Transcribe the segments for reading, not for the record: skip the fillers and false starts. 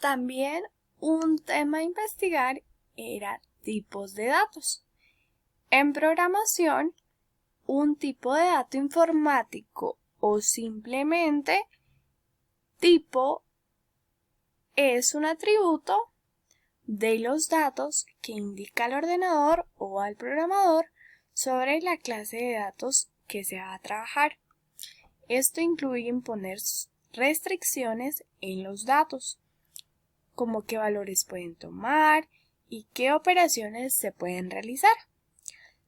También un tema a investigar era tipos de datos. En programación, un tipo de dato informático o simplemente tipo es un atributo de los datos que indica al ordenador o al programador sobre la clase de datos que se va a trabajar. Esto incluye imponer restricciones en los datos, como qué valores pueden tomar y qué operaciones se pueden realizar.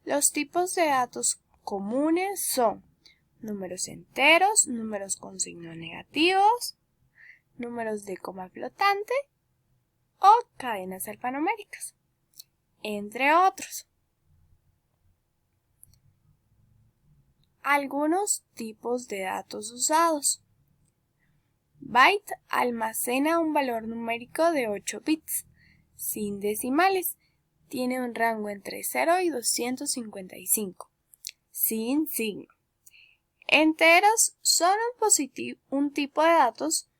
Los tipos de datos comunes son números enteros, números con signos negativos, números de coma flotante o cadenas alfanuméricas, entre otros. Algunos tipos de datos usados. Byte almacena un valor numérico de 8 bits, sin decimales. Tiene un rango entre 0 y 255, sin signo. Enteros son un tipo de datos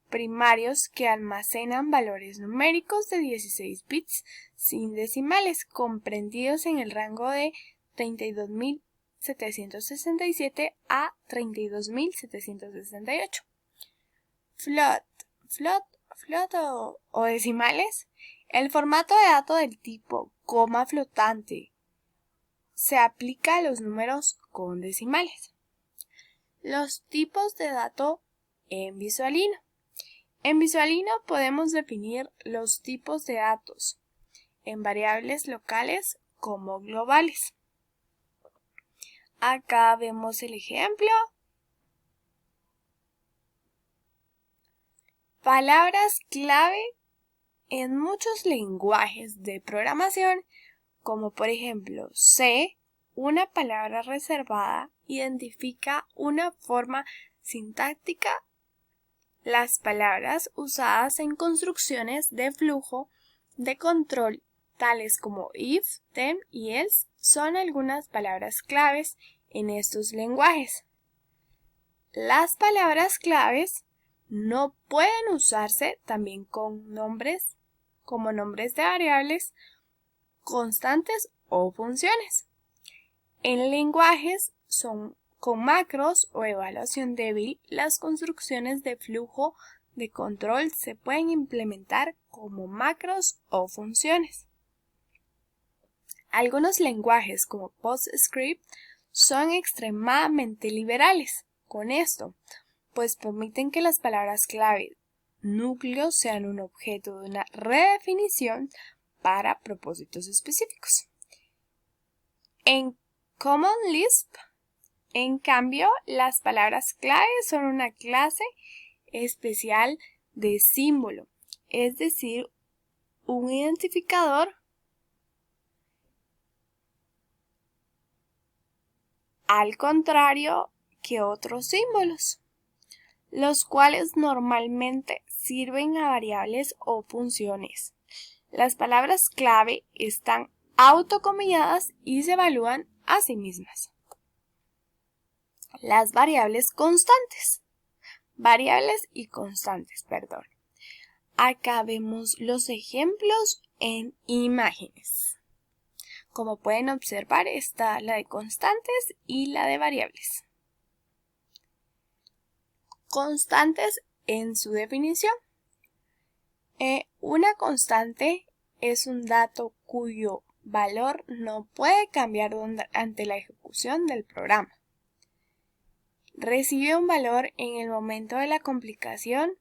primarios que almacenan valores numéricos de 16 bits sin decimales, comprendidos en el rango de 32.767 a 32.768. Float o decimales. El formato de dato del tipo coma flotante se aplica a los números con decimales. Los tipos de dato en Visualino. En Visualino podemos definir los tipos de datos en variables locales como globales. Acá vemos el ejemplo. Palabras clave en muchos lenguajes de programación, como por ejemplo C, una palabra reservada identifica una forma sintáctica. Las palabras usadas en construcciones de flujo de control, tales como if, then y else, son algunas palabras claves en estos lenguajes. Las palabras claves no pueden usarse también con nombres, como nombres de variables, constantes o funciones. En lenguajes con macros o evaluación débil, las construcciones de flujo de control se pueden implementar como macros o funciones. Algunos lenguajes como PostScript son extremadamente liberales con esto, pues permiten que las palabras clave núcleos sean un objeto de una redefinición para propósitos específicos. En Common Lisp, en cambio, las palabras clave son una clase especial de símbolo, es decir, un identificador al contrario que otros símbolos, los cuales normalmente sirven a variables o funciones. Las palabras clave están autocomilladas y se evalúan a sí mismas. Las variables constantes. Acá vemos los ejemplos en imágenes. Como pueden observar, está la de constantes y la de variables. Constantes en su definición. Una constante es un dato cuyo valor no puede cambiar ante la ejecución del programa. Recibe un valor en el momento de la compilación,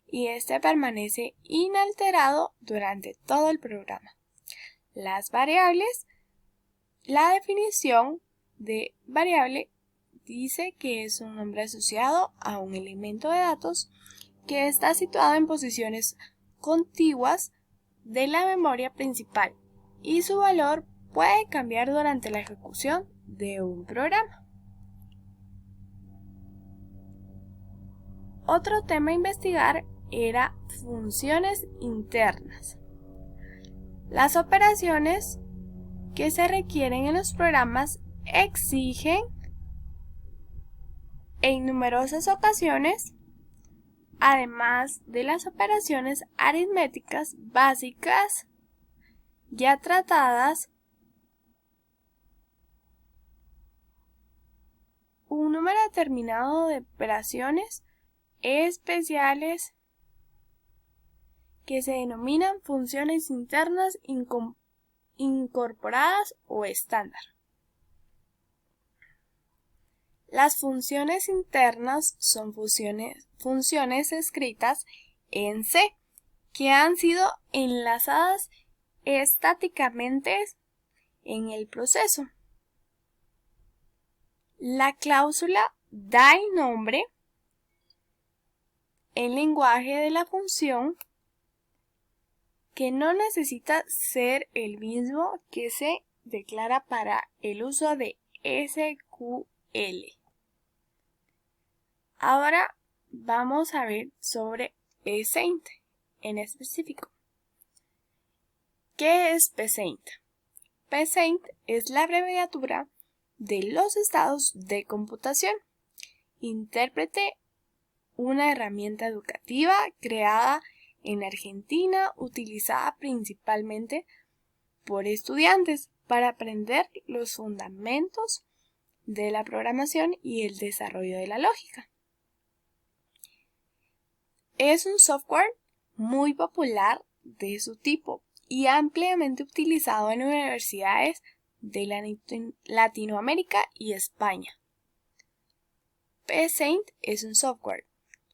y este permanece inalterado durante todo el programa. Las variables, la definición de variable dice que es un nombre asociado a un elemento de datos que está situado en posiciones contiguas de la memoria principal y su valor puede cambiar durante la ejecución de un programa. Otro tema a investigar era funciones internas. Las operaciones que se requieren en los programas exigen en numerosas ocasiones además de las operaciones aritméticas básicas ya tratadas, un número determinado de operaciones especiales que se denominan funciones internas incorporadas o estándar. Las funciones internas son funciones escritas en C que han sido enlazadas estáticamente en el proceso. La cláusula da el nombre, el lenguaje de la función, que no necesita ser el mismo que se declara para el uso de SQL. Ahora vamos a ver sobre psaint en específico. ¿Qué es psaint? Psaint es la abreviatura de los estados de computación. Intérprete, una herramienta educativa creada en Argentina, utilizada principalmente por estudiantes para aprender los fundamentos de la programación y el desarrollo de la lógica. Es un software muy popular de su tipo y ampliamente utilizado en universidades de Latinoamérica y España. psaint es un software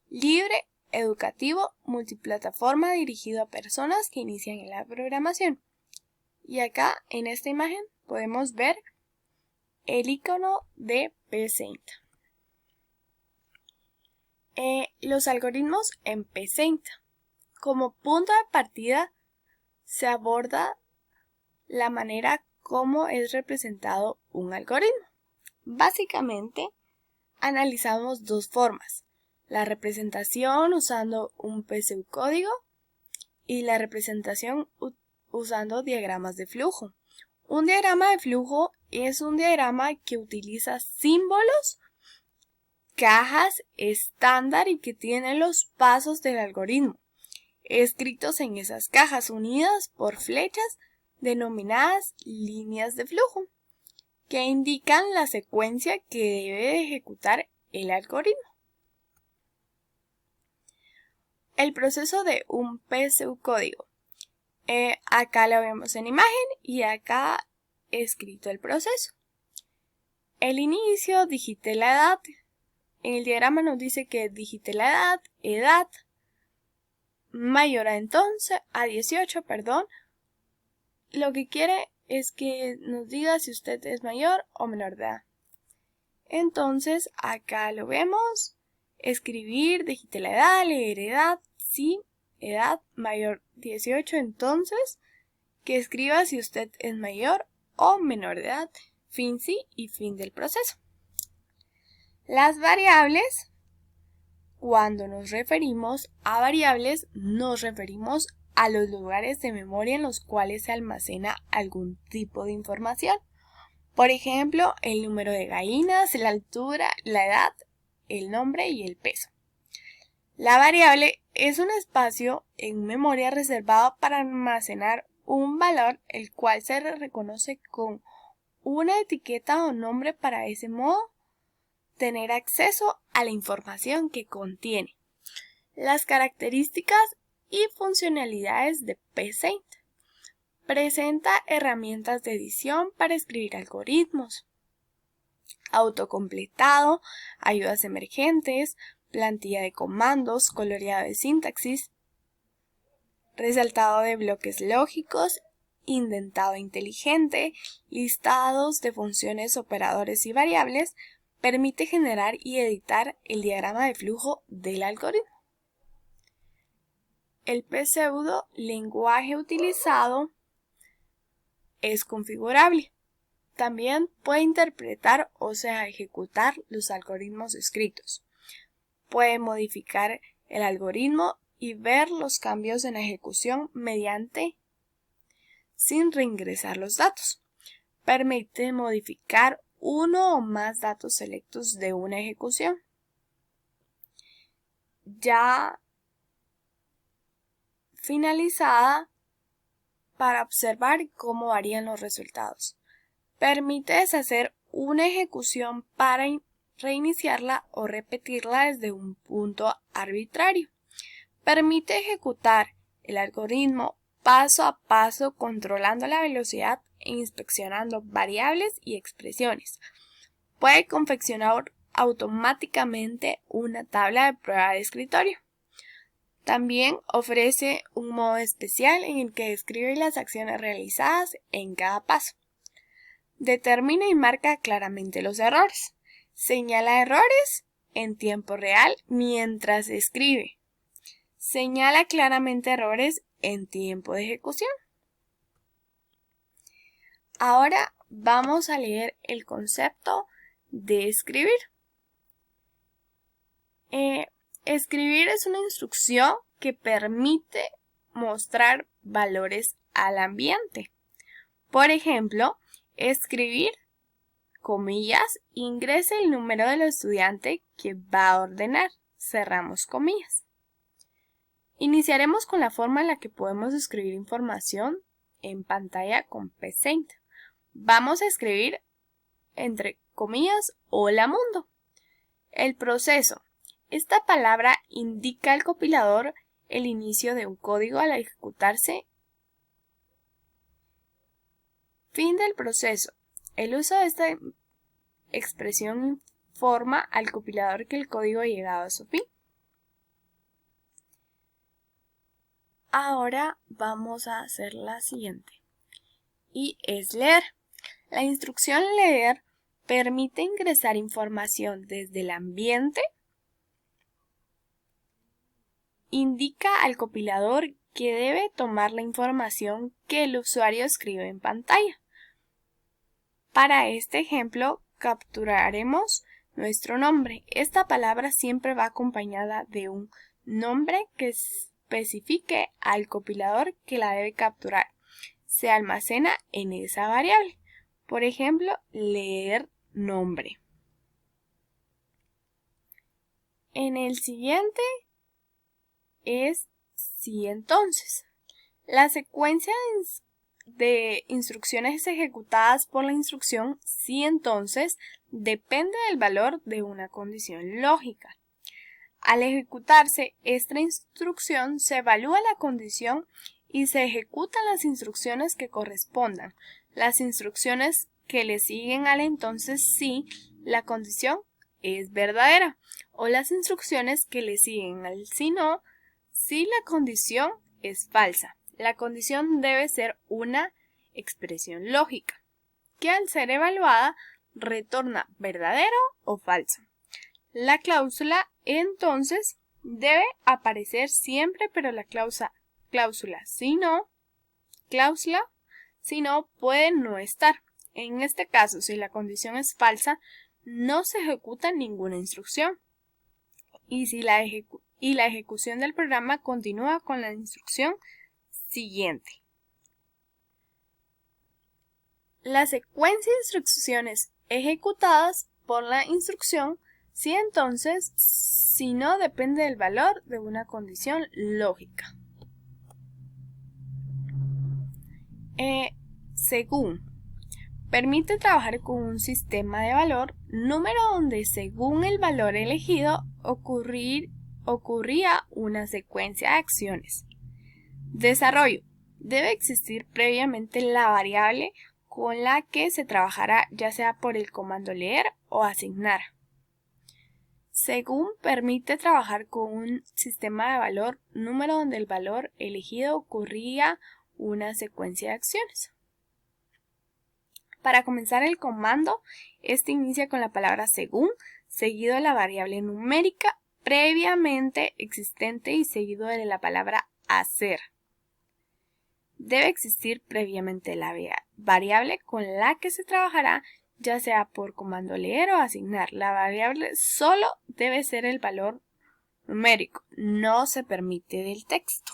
libre, educativo, multiplataforma dirigido a personas que inician en la programación. Y acá en esta imagen podemos ver el icono de psaint. Los algoritmos en psaint. Como punto de partida se aborda la manera como es representado un algoritmo. Básicamente analizamos dos formas: la representación usando un pseudocódigo y la representación usando diagramas de flujo. Un diagrama de flujo es un diagrama que utiliza símbolos, cajas estándar y que tiene los pasos del algoritmo escritos en esas cajas unidas por flechas denominadas líneas de flujo, que indican la secuencia que debe de ejecutar el algoritmo. El proceso de un pseudocódigo. Acá lo vemos en imagen y acá escrito el proceso. El inicio, digite la edad. En el diagrama nos dice que digite la edad mayor a 18, lo que quiere es que nos diga si usted es mayor o menor de edad. Entonces acá lo vemos, escribir, digite la edad, leer edad, sí, edad mayor 18, entonces que escriba si usted es mayor o menor de edad, fin sí y fin del proceso. Las variables. Cuando nos referimos a variables, nos referimos a los lugares de memoria en los cuales se almacena algún tipo de información. Por ejemplo, el número de gallinas, la altura, la edad, el nombre y el peso. La variable es un espacio en memoria reservado para almacenar un valor, el cual se reconoce con una etiqueta o nombre para ese modo tener acceso a la información que contiene. Las características y funcionalidades de psaint. Presenta herramientas de edición para escribir algoritmos, autocompletado, ayudas emergentes, plantilla de comandos, coloreado de sintaxis, resaltado de bloques lógicos, indentado inteligente, listados de funciones, operadores y variables. Permite generar y editar el diagrama de flujo del algoritmo. El pseudo lenguaje utilizado es configurable. También puede interpretar, o sea, ejecutar los algoritmos escritos. Puede modificar el algoritmo y ver los cambios en la ejecución sin reingresar los datos. Permite modificar uno o más datos selectos de una ejecución. ya finalizada para observar cómo varían los resultados. Permite deshacer una ejecución para reiniciarla o repetirla desde un punto arbitrario. Permite ejecutar el algoritmo paso a paso controlando la velocidad e inspeccionando variables y expresiones. Puede confeccionar automáticamente una tabla de prueba de escritorio. También ofrece un modo especial en el que describe las acciones realizadas en cada paso. Determina y marca claramente los errores. Señala errores en tiempo real mientras escribe. Señala claramente errores en tiempo de ejecución. Ahora vamos a leer el concepto de escribir. Escribir es una instrucción que permite mostrar valores al ambiente. Por ejemplo, escribir, comillas, ingrese el número del estudiante que va a ordenar, cerramos comillas. Iniciaremos con la forma en la que podemos escribir información en pantalla con Paint. Vamos a escribir entre comillas hola mundo. El proceso. Esta palabra indica al compilador el inicio de un código al ejecutarse. Fin del proceso. El uso de esta expresión informa al compilador que el código ha llegado a su fin. Ahora vamos a hacer la siguiente. Y es leer. La instrucción leer permite ingresar información desde el ambiente. Indica al compilador que debe tomar la información que el usuario escribe en pantalla. Para este ejemplo, capturaremos nuestro nombre. Esta palabra siempre va acompañada de un nombre que especifique al compilador que la debe capturar. Se almacena en esa variable. Por ejemplo, leer nombre. En el siguiente es si entonces. La secuencia de instrucciones ejecutadas por la instrucción si entonces depende del valor de una condición lógica. Al ejecutarse esta instrucción se evalúa la condición y se ejecutan las instrucciones que correspondan. Las instrucciones que le siguen al entonces si la condición es verdadera o las instrucciones que le siguen al si no si la condición es falsa. La condición debe ser una expresión lógica que al ser evaluada retorna verdadero o falso. La cláusula entonces debe aparecer siempre, pero la cláusula si no puede no estar. En este caso, si la condición es falsa, no se ejecuta ninguna instrucción. Y si la ejecución del programa continúa con la instrucción siguiente. La secuencia de instrucciones ejecutadas por la instrucción si entonces, si no depende del valor de una condición lógica. Según. Permite trabajar con un sistema de valor, número donde según el valor elegido ocurría una secuencia de acciones. Desarrollo. Debe existir previamente la variable con la que se trabajará ya sea por el comando leer o asignar. Según permite trabajar con un sistema de valor, número donde el valor elegido ocurría una secuencia de acciones. Para comenzar el comando, este inicia con la palabra según, seguido de la variable numérica previamente existente y seguido de la palabra hacer. Debe existir previamente la variable con la que se trabajará, ya sea por comando leer o asignar. La variable solo debe ser el valor numérico, no se permite del texto.